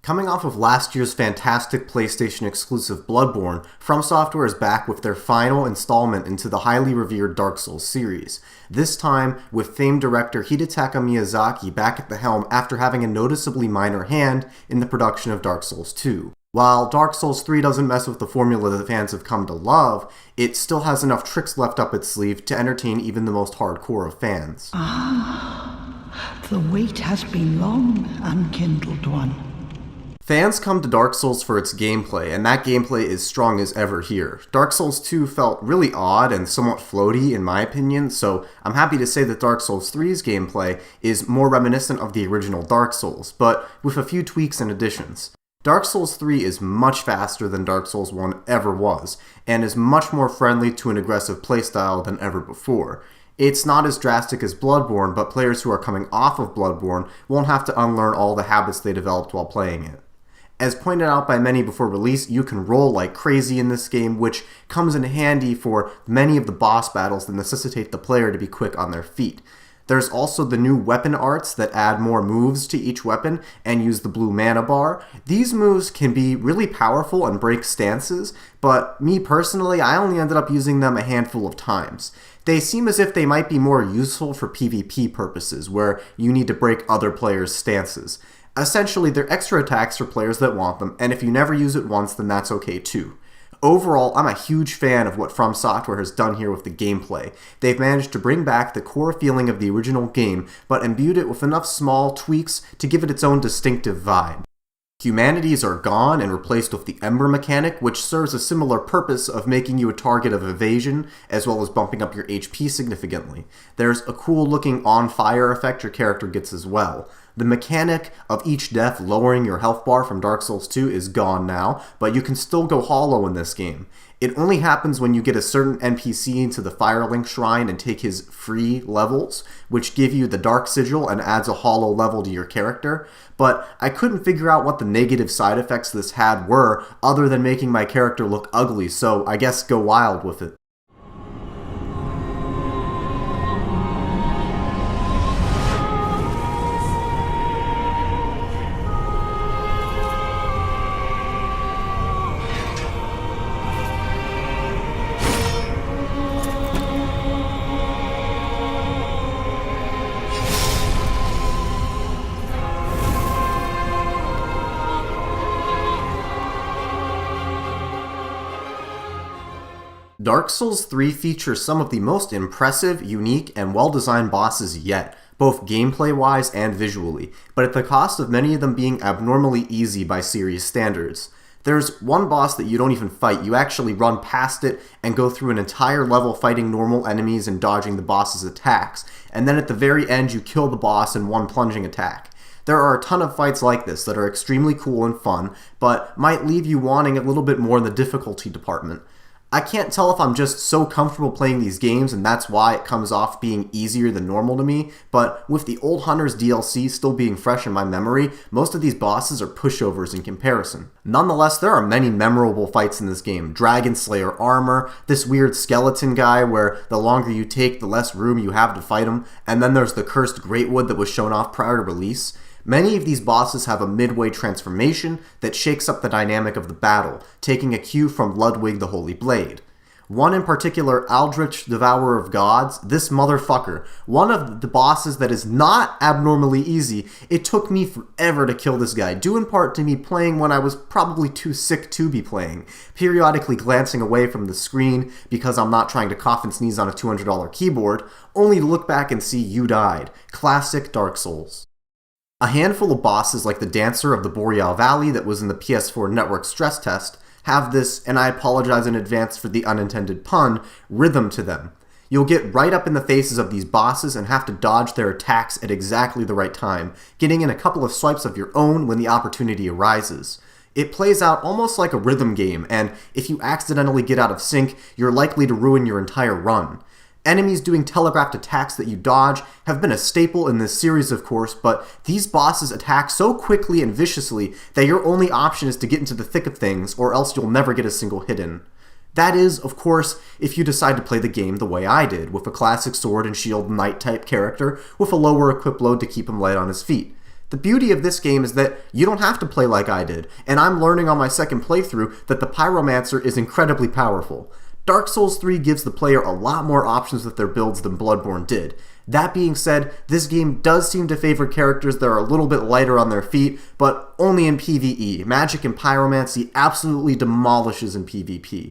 Coming off of last year's fantastic PlayStation exclusive Bloodborne, From Software is back with their final installment into the highly revered Dark Souls series. This time, with famed director Hidetaka Miyazaki back at the helm after having a noticeably minor hand in the production of Dark Souls 2. While Dark Souls 3 doesn't mess with the formula that fans have come to love, it still has enough tricks left up its sleeve to entertain even the most hardcore of fans. The wait has been long, unkindled one. Fans come to Dark Souls for its gameplay, and that gameplay is strong as ever here. Dark Souls 2 felt really odd and somewhat floaty in my opinion, so I'm happy to say that Dark Souls 3's gameplay is more reminiscent of the original Dark Souls, but with a few tweaks and additions. Dark Souls 3 is much faster than Dark Souls 1 ever was, and is much more friendly to an aggressive playstyle than ever before. It's not as drastic as Bloodborne, but players who are coming off of Bloodborne won't have to unlearn all the habits they developed while playing it. As pointed out by many before release, you can roll like crazy in this game, which comes in handy for many of the boss battles that necessitate the player to be quick on their feet. There's also the new weapon arts that add more moves to each weapon and use the blue mana bar. These moves can be really powerful and break stances, but me personally, I only ended up using them a handful of times. They seem as if they might be more useful for PvP purposes, where you need to break other players' stances. Essentially, they're extra attacks for players that want them, and if you never use it once, then that's okay too. Overall, I'm a huge fan of what From Software has done here with the gameplay. They've managed to bring back the core feeling of the original game, but imbued it with enough small tweaks to give it its own distinctive vibe. Humanities are gone and replaced with the Ember mechanic, which serves a similar purpose of making you a target of evasion, as well as bumping up your HP significantly. There's a cool looking on-fire effect your character gets as well. The mechanic of each death lowering your health bar from Dark Souls 2 is gone now, but you can still go hollow in this game. It only happens when you get a certain NPC into the Firelink Shrine and take his free levels, which give you the Dark Sigil and adds a hollow level to your character, but I couldn't figure out what the negative side effects this had were other than making my character look ugly, so I guess go wild with it. Dark Souls 3 features some of the most impressive, unique, and well-designed bosses yet, both gameplay-wise and visually, but at the cost of many of them being abnormally easy by series standards. There's one boss that you don't even fight, you actually run past it and go through an entire level fighting normal enemies and dodging the boss's attacks, and then at the very end you kill the boss in one plunging attack. There are a ton of fights like this that are extremely cool and fun, but might leave you wanting a little bit more in the difficulty department. I can't tell if I'm just so comfortable playing these games and that's why it comes off being easier than normal to me, but with the Old Hunters DLC still being fresh in my memory, most of these bosses are pushovers in comparison. Nonetheless, there are many memorable fights in this game. Dragon Slayer armor, this weird skeleton guy where the longer you take, the less room you have to fight him, and then there's the cursed Greatwood that was shown off prior to release. Many of these bosses have a midway transformation that shakes up the dynamic of the battle, taking a cue from Ludwig the Holy Blade. One in particular, Aldrich, Devourer of Gods, this motherfucker, one of the bosses that is not abnormally easy. It took me forever to kill this guy, due in part to me playing when I was probably too sick to be playing, periodically glancing away from the screen because I'm not trying to cough and sneeze on a $200 keyboard, only to look back and see you died. Classic Dark Souls. A handful of bosses like the Dancer of the Boreal Valley that was in the PS4 Network stress test have this, and I apologize in advance for the unintended pun, rhythm to them. You'll get right up in the faces of these bosses and have to dodge their attacks at exactly the right time, getting in a couple of swipes of your own when the opportunity arises. It plays out almost like a rhythm game, and if you accidentally get out of sync, you're likely to ruin your entire run. Enemies doing telegraphed attacks that you dodge have been a staple in this series, of course, but these bosses attack so quickly and viciously that your only option is to get into the thick of things, or else you'll never get a single hit in. That is, of course, if you decide to play the game the way I did, with a classic sword and shield knight type character with a lower equip load to keep him light on his feet. The beauty of this game is that you don't have to play like I did, and I'm learning on my second playthrough that the Pyromancer is incredibly powerful. Dark Souls 3 gives the player a lot more options with their builds than Bloodborne did. That being said, this game does seem to favor characters that are a little bit lighter on their feet, but only in PvE. Magic and Pyromancy absolutely demolishes in PvP.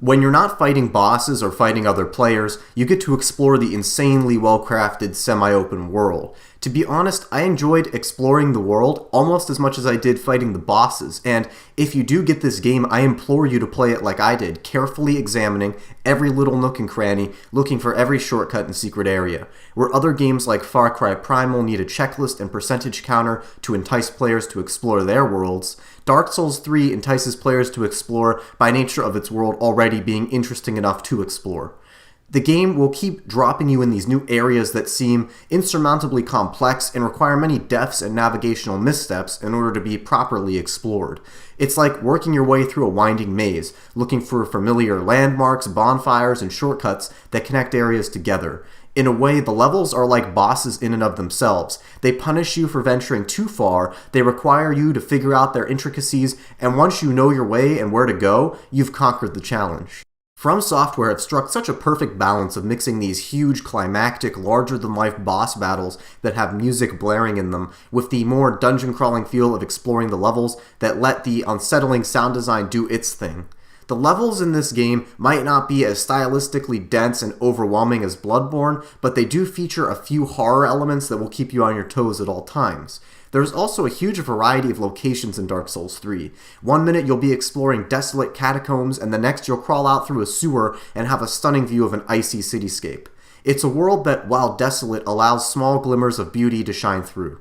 When you're not fighting bosses or fighting other players, you get to explore the insanely well-crafted semi-open world. To be honest, I enjoyed exploring the world almost as much as I did fighting the bosses, and if you do get this game, I implore you to play it like I did, carefully examining every little nook and cranny, looking for every shortcut and secret area. Where other games like Far Cry Primal need a checklist and percentage counter to entice players to explore their worlds, Dark Souls 3 entices players to explore by nature of its world already being interesting enough to explore. The game will keep dropping you in these new areas that seem insurmountably complex and require many deaths and navigational missteps in order to be properly explored. It's like working your way through a winding maze, looking for familiar landmarks, bonfires, and shortcuts that connect areas together. In a way, the levels are like bosses in and of themselves. They punish you for venturing too far, they require you to figure out their intricacies, and once you know your way and where to go, you've conquered the challenge. From Software have struck such a perfect balance of mixing these huge, climactic, larger-than-life boss battles that have music blaring in them with the more dungeon-crawling feel of exploring the levels that let the unsettling sound design do its thing. The levels in this game might not be as stylistically dense and overwhelming as Bloodborne, but they do feature a few horror elements that will keep you on your toes at all times. There's also a huge variety of locations in Dark Souls 3. One minute you'll be exploring desolate catacombs, and the next you'll crawl out through a sewer and have a stunning view of an icy cityscape. It's a world that, while desolate, allows small glimmers of beauty to shine through.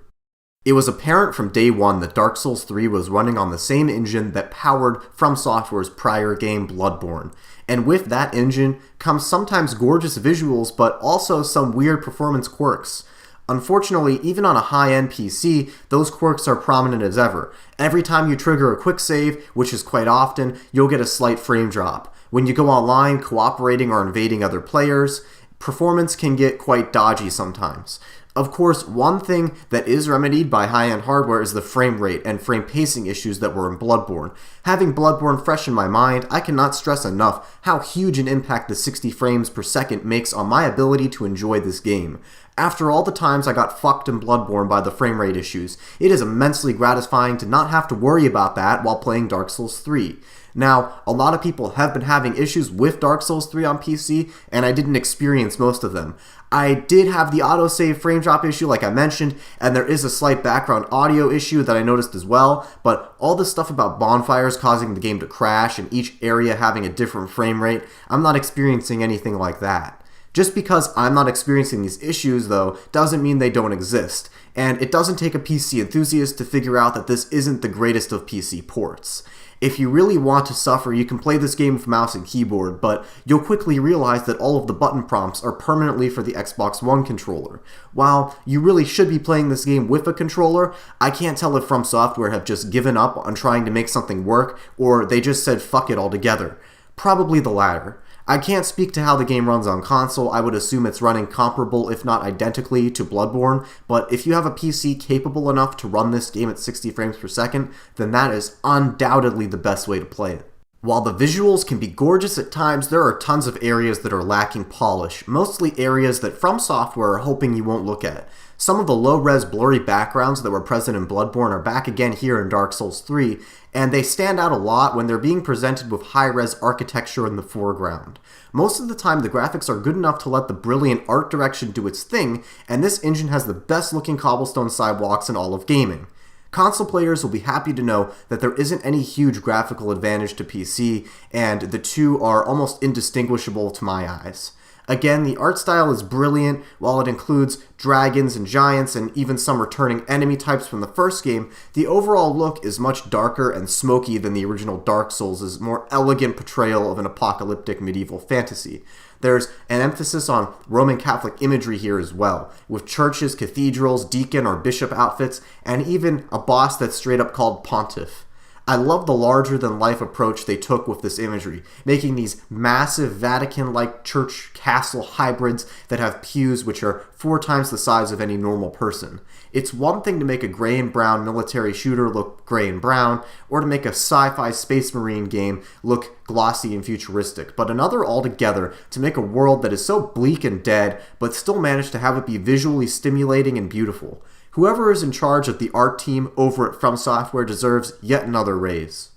It was apparent from day one that Dark Souls 3 was running on the same engine that powered From Software's prior game, Bloodborne. And with that engine comes sometimes gorgeous visuals, but also some weird performance quirks. Unfortunately, even on a high-end PC, those quirks are prominent as ever. Every time you trigger a quick save, which is quite often, you'll get a slight frame drop. When you go online, cooperating or invading other players, performance can get quite dodgy sometimes. Of course, one thing that is remedied by high-end hardware is the frame rate and frame pacing issues that were in Bloodborne. Having Bloodborne fresh in my mind, I cannot stress enough how huge an impact the 60 frames per second makes on my ability to enjoy this game. After all the times I got fucked in Bloodborne by the frame rate issues, it is immensely gratifying to not have to worry about that while playing Dark Souls 3. Now, a lot of people have been having issues with Dark Souls 3 on PC, and I didn't experience most of them. I did have the autosave frame drop issue like I mentioned, and there is a slight background audio issue that I noticed as well, but all this stuff about bonfires causing the game to crash and each area having a different frame rate, I'm not experiencing anything like that. Just because I'm not experiencing these issues, though, doesn't mean they don't exist, and it doesn't take a PC enthusiast to figure out that this isn't the greatest of PC ports. If you really want to suffer, you can play this game with mouse and keyboard, but you'll quickly realize that all of the button prompts are permanently for the Xbox One controller. While you really should be playing this game with a controller, I can't tell if From Software have just given up on trying to make something work, or they just said fuck it altogether. Probably the latter. I can't speak to how the game runs on console. I would assume it's running comparable, if not identically, to Bloodborne, but if you have a PC capable enough to run this game at 60 frames per second, then that is undoubtedly the best way to play it. While the visuals can be gorgeous at times, there are tons of areas that are lacking polish, mostly areas that From Software are hoping you won't look at. Some of the low-res blurry backgrounds that were present in Bloodborne are back again here in Dark Souls 3, and they stand out a lot when they're being presented with high-res architecture in the foreground. Most of the time, the graphics are good enough to let the brilliant art direction do its thing, and this engine has the best-looking cobblestone sidewalks in all of gaming. Console players will be happy to know that there isn't any huge graphical advantage to PC, and the two are almost indistinguishable to my eyes. Again, the art style is brilliant. While it includes dragons and giants and even some returning enemy types from the first game, the overall look is much darker and smoky than the original Dark Souls' more elegant portrayal of an apocalyptic medieval fantasy. There's an emphasis on Roman Catholic imagery here as well, with churches, cathedrals, deacon or bishop outfits, and even a boss that's straight up called Pontiff. I love the larger-than-life approach they took with this imagery, making these massive Vatican-like church castle hybrids that have pews which are 4 times the size of any normal person. It's one thing to make a gray and brown military shooter look gray and brown, or to make a sci-fi space marine game look glossy and futuristic, but another altogether to make a world that is so bleak and dead, but still manage to have it be visually stimulating and beautiful. Whoever is in charge of the art team over at From Software deserves yet another raise.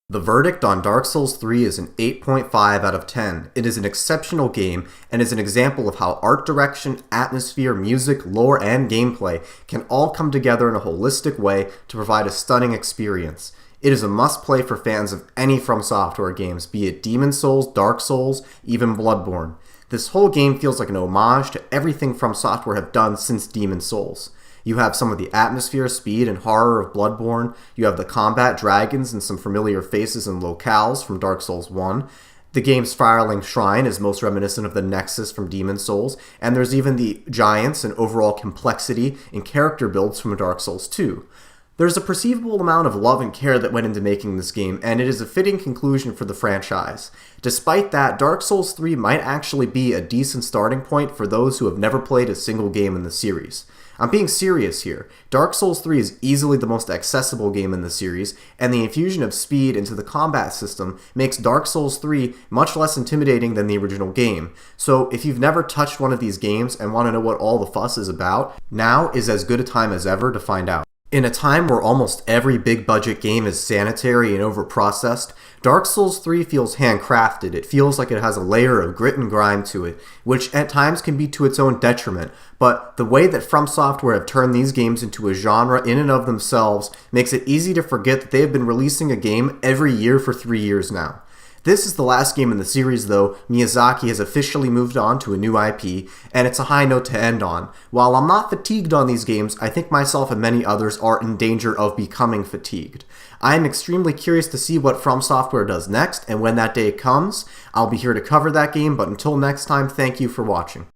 The verdict on Dark Souls 3 is an 8.5 out of 10. It is an exceptional game, and is an example of how art direction, atmosphere, music, lore, and gameplay can all come together in a holistic way to provide a stunning experience. It is a must-play for fans of any From Software games, be it Demon Souls, Dark Souls, even Bloodborne. This whole game feels like an homage to everything From Software have done since Demon Souls. You have some of the atmosphere, speed, and horror of Bloodborne. You have the combat, dragons, and some familiar faces and locales from Dark Souls 1. The game's Firelink Shrine is most reminiscent of the Nexus from Demon Souls, and there's even the giants and overall complexity in character builds from Dark Souls 2. There's a perceivable amount of love and care that went into making this game, and it is a fitting conclusion for the franchise. Despite that, Dark Souls 3 might actually be a decent starting point for those who have never played a single game in the series. I'm being serious here. Dark Souls 3 is easily the most accessible game in the series, and the infusion of speed into the combat system makes Dark Souls 3 much less intimidating than the original game. So if you've never touched one of these games and want to know what all the fuss is about, now is as good a time as ever to find out. In a time where almost every big-budget game is sanitary and overprocessed, Dark Souls 3 feels handcrafted. It feels like it has a layer of grit and grime to it, which at times can be to its own detriment, but the way that From Software have turned these games into a genre in and of themselves makes it easy to forget that they have been releasing a game every year for 3 years now. This is the last game in the series, though. Miyazaki has officially moved on to a new IP, and it's a high note to end on. While I'm not fatigued on these games, I think myself and many others are in danger of becoming fatigued. I am extremely curious to see what From Software does next, and when that day comes, I'll be here to cover that game, but until next time, thank you for watching.